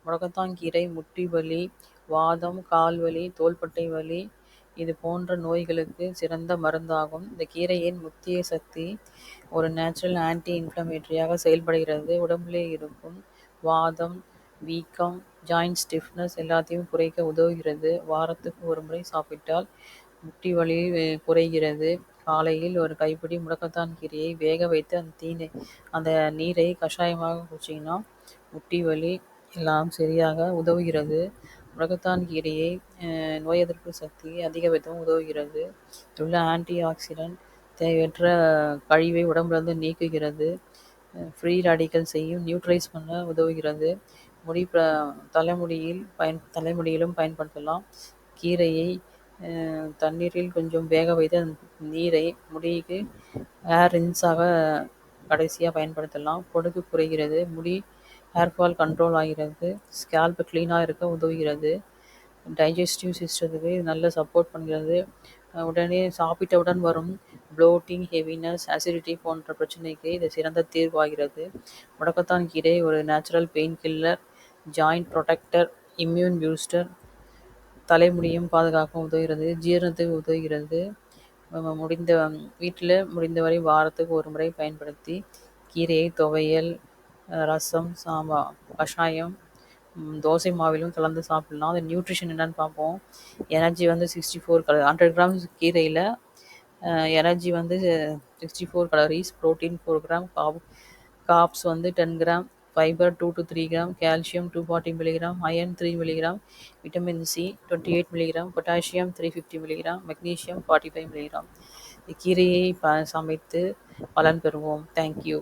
முடக்கத்தான் கீரை முட்டி வலி, வாதம், கால் வலி, தோள்பட்டை வலி இது போன்ற நோய்களுக்கு சிறந்த மருந்தாகும். இந்த கீரையின் முக்கிய சக்தி ஒரு நேச்சுரல் ஆன்டி இன்ஃப்ளமேட்டரியாக செயல்படுகிறது. உடம்பிலே இருக்கும் வாதம், வீக்கம், ஜாயிண்ட் ஸ்டிஃப்னஸ் எல்லாத்தையும் குறைக்க உதவுகிறது. வாரத்துக்கு ஒரு முறை சாப்பிட்டால் முட்டி வலி குறைகிறது. காலையில் ஒரு கைப்பிடி முடக்கத்தான் கீரையை வேக வைத்து அந்த நீரை கஷாயமாக குடிச்சிங்கன்னா முட்டி வலி எல்லாம் சரியாக உதவுகிறது. முடக்கத்தான் கீரையை நோய் எதிர்ப்பு சக்தியை அதிகரிக்கவும் உதவுகிறது. உள்ள ஆன்டி ஆக்சிடென்ட் தேவையற்ற கழிவை உடம்புலேருந்து நீக்குகிறது. ஃப்ரீ ரேடிக்கல்ஸையும் நியூட்ரலைஸ் பண்ண உதவுகிறது. தலைமுடியிலும் பயன்படுத்தலாம். கீரையை தண்ணீரில் கொஞ்சம் வேக வைத்து அந்த நீரை முடிக்கு ரின்ஸாக கடைசியாக பயன்படுத்தலாம். பொடுகு குறைகிறது. முடி ஹேர்ஃபால் கண்ட்ரோல் ஆகிறது. ஸ்கேல்ப் க்ளீனாக இருக்க உதவுகிறது. டைஜஸ்டிவ் சிஸ்டத்துக்கு நல்ல சப்போர்ட் பண்ணுகிறது. உடனே சாப்பிட்டவுடன் வரும் ப்ளோட்டிங், ஹெவினஸ், அசிடிட்டி போன்ற பிரச்சனைக்கு இது சிறந்த தீர்வாகிறது. முடக்கத்தான் கீரை ஒரு natural pain killer, joint protector, immune booster, தலைமுடியும் பாதுகாக்க உதவுகிறது. ஜீரணத்துக்கு உதவுகிறது. வீட்டில் முடிந்தவரை வாரத்துக்கு ஒரு முறை பயன்படுத்தி கீரையை துவையல், ரசம், சாம்பார், கஷாயம், தோசை மாவிலும் கலந்து சாப்பிட்லாம். அது நியூட்ரிஷன் என்னென்னு பார்ப்போம். எனர்ஜி வந்து 64 100 கிராம்ஸ் கீரையில் எனர்ஜி வந்து 64 கலோரிஸ், ப்ரோட்டீன் 4 கிராம், கார்ப்ஸ் வந்து 10 gram, fibre 2 to 3 gram, calcium 240 milligram, iron 3 milligram, vitamin C 28 milligram, potassium 350 milligram, magnesium 45 milligram. கீரையை சமைத்து பலன் பெறுவோம். தேங்க்யூ.